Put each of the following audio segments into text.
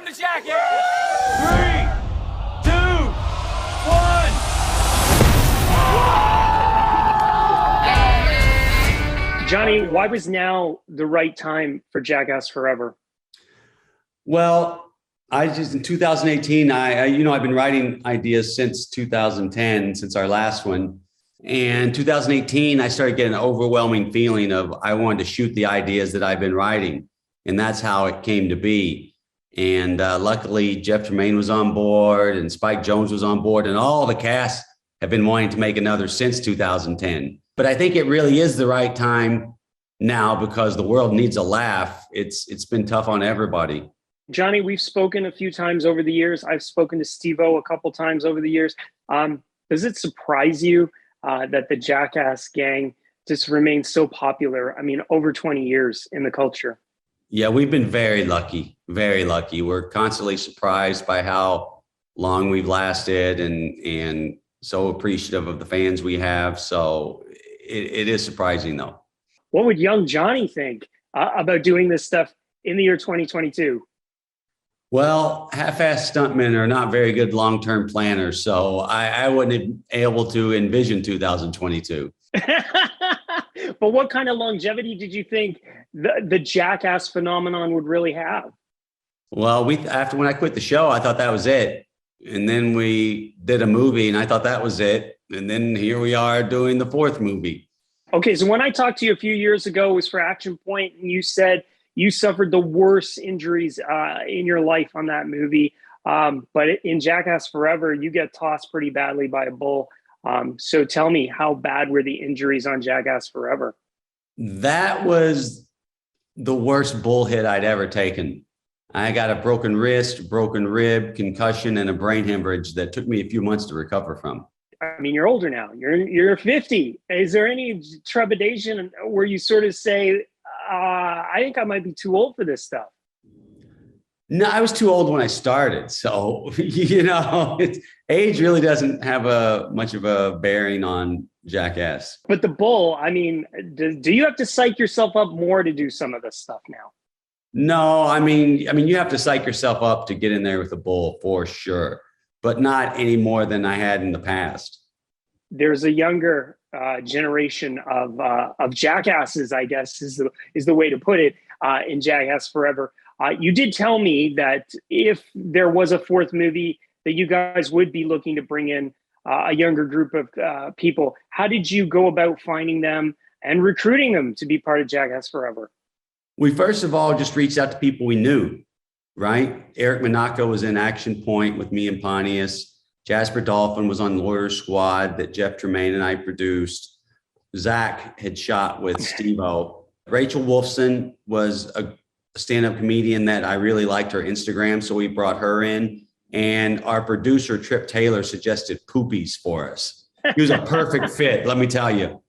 to Jackass! 3, 2, 1. Johnny, why was now the right time for Jackass Forever? Well, in 2018, I've been writing ideas since 2010, since our last one. And 2018, I started getting an overwhelming feeling of I wanted to shoot the ideas that I've been writing. And that's how it came to be. And luckily, Jeff Tremaine was on board and Spike Jonze was on board, and all the cast have been wanting to make another since 2010. But I think it really is the right time now because the world needs a laugh. It's been tough on everybody. Johnny, we've spoken a few times over the years. I've spoken to Steve-O a couple times over the years. Does it surprise you that the Jackass gang just remains so popular? I mean, over 20 years in the culture. Yeah, we've been very lucky, very lucky. We're constantly surprised by how long we've lasted and so appreciative of the fans we have. So it is surprising, though. What would young Johnny think about doing this stuff in the year 2022? Well, half-assed stuntmen are not very good long-term planners, so I wouldn't be able to envision 2022. But what kind of longevity did you think the Jackass phenomenon would really have? Well, when I quit the show, I thought that was it. And then we did a movie, and I thought that was it. And then here we are doing the fourth movie. Okay, so when I talked to you a few years ago, it was for Action Point, and you said you suffered the worst injuries in your life on that movie. But in Jackass Forever, you get tossed pretty badly by a bull. So tell me, how bad were the injuries on Jackass Forever? That was the worst bull hit I'd ever taken. I got a broken wrist, broken rib, concussion, and a brain hemorrhage that took me a few months to recover from. I mean, you're older now. You're 50. Is there any trepidation where you sort of say, I think I might be too old for this stuff? No, I was too old when I started. So, age really doesn't have much of a bearing on Jackass. But the bull, I mean, do you have to psych yourself up more to do some of this stuff now? No, I mean, you have to psych yourself up to get in there with a bull for sure, but not any more than I had in the past. There's a younger generation of jackasses, I guess is the way to put it, in Jackass Forever. You did tell me that if there was a fourth movie, that you guys would be looking to bring in a younger group of people. How did you go about finding them and recruiting them to be part of Jackass Forever? We first of all just reached out to people we knew, right? Eric Monaco was in Action Point with me and Pontius. Jasper Dolphin was on Lawyer Squad that Jeff Tremaine and I produced. Zach had shot with Steve-O. Rachel Wolfson was a stand-up comedian that I really liked her Instagram, so we brought her in. And our producer, Trip Taylor, suggested Poopies for us. He was a perfect fit, let me tell you.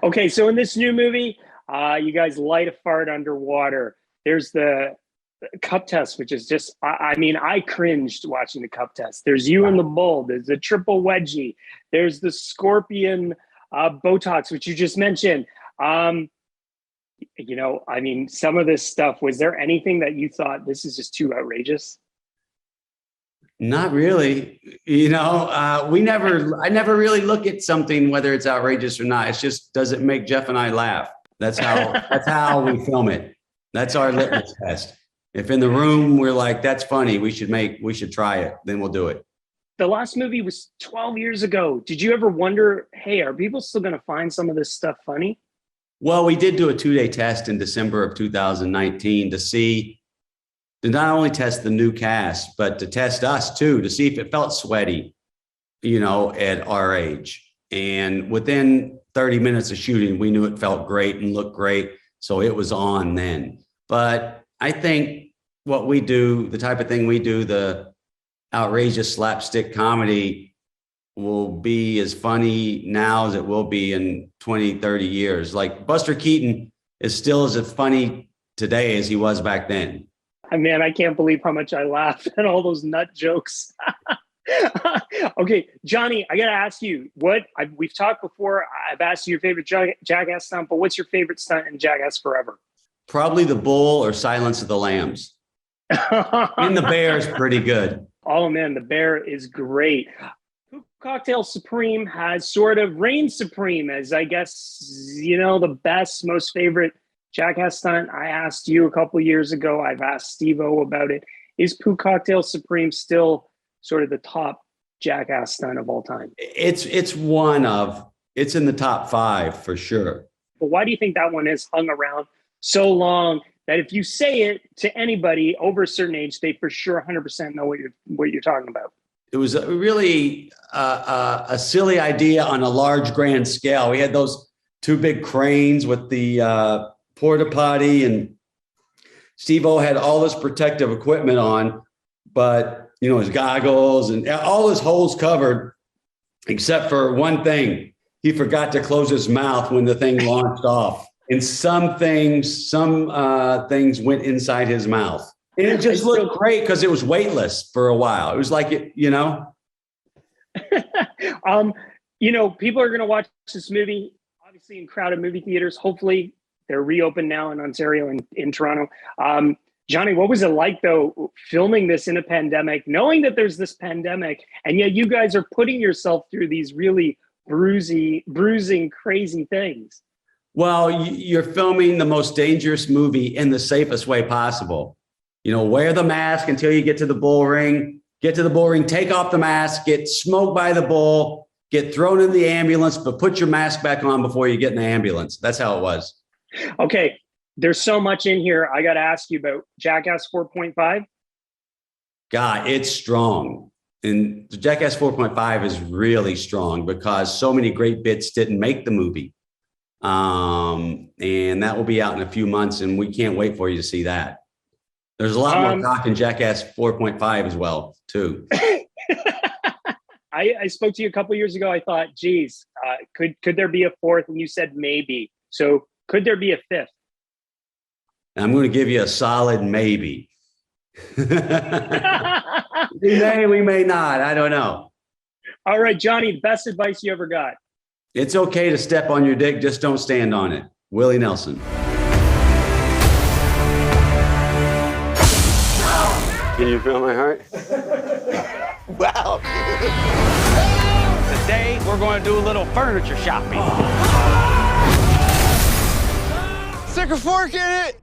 Okay, so in this new movie, you guys light a fart underwater. There's the cup test, which is just, I cringed watching the cup test. There's you and the bull. There's the triple wedgie. There's the scorpion Botox, which you just mentioned. Some of this stuff, was there anything that you thought this is just too outrageous? Not really. I never really look at something, whether it's outrageous or not. It's just, does it make Jeff and I laugh? That's how we film it. That's our litmus test. If in the room we're like, that's funny, we should try it, then we'll do it. The last movie was 12 years ago. Did you ever wonder, hey, are people still going to find some of this stuff funny? Well, we did do a 2-day test in December of 2019 to not only test the new cast, but to test us too, to see if it felt sweaty, at our age. And within 30 minutes of shooting, we knew it felt great and looked great. So it was on then. But I think what we do, the type of thing we do, the outrageous slapstick comedy, will be as funny now as it will be in 20, 30 years. Like Buster Keaton is still as funny today as he was back then. Man, I can't believe how much I laughed at all those nut jokes. Okay, Johnny, I got to ask you, we've talked before. I've asked you your favorite Jackass stunt, but what's your favorite stunt in Jackass Forever? Probably the bull or Silence of the Lambs. And the bear is pretty good. Oh man, the bear is great. Poo Cocktail Supreme has sort of reigned supreme as, I guess, the best, most favorite Jackass stunt. I asked you a couple years ago. I've asked Steve-O about it. Is Poo Cocktail Supreme still sort of the top Jackass stunt of all time? It's in the top 5 for sure. But why do you think that one has hung around so long that if you say it to anybody over a certain age, they for sure 100% know what you're talking about? It was really a silly idea on a large grand scale. We had those 2 big cranes with the porta potty, and Steve-O had all this protective equipment on, but his goggles and all his holes covered, except for one thing. He forgot to close his mouth when the thing launched off. And some things went inside his mouth. And it just looked great because it was weightless for a while. It was like, people are going to watch this movie, obviously in crowded movie theaters. Hopefully they're reopened now in Ontario and in Toronto. Johnny, what was it like, though, filming this in a pandemic, knowing that there's this pandemic, and yet you guys are putting yourself through these really bruising, crazy things? Well, you're filming the most dangerous movie in the safest way possible. Wear the mask until you get to the bull ring. Get to the bull ring, take off the mask, get smoked by the bull, get thrown in the ambulance, but put your mask back on before you get in the ambulance. That's how it was. Okay, there's so much in here. I got to ask you about Jackass 4.5. God, it's strong. And Jackass 4.5 is really strong because so many great bits didn't make the movie. And that will be out in a few months, and we can't wait for you to see that. There's a lot more talk in Jackass 4.5 as well, too. I spoke to you a couple years ago. I thought, geez, could there be a 4th? And you said maybe. So could there be a 5th? I'm going to give you a solid maybe. We may not. I don't know. All right, Johnny, best advice you ever got? It's okay to step on your dick. Just don't stand on it. Willie Nelson. Can you feel my heart? Wow. Today, we're going to do a little furniture shopping. Stick a fork in it!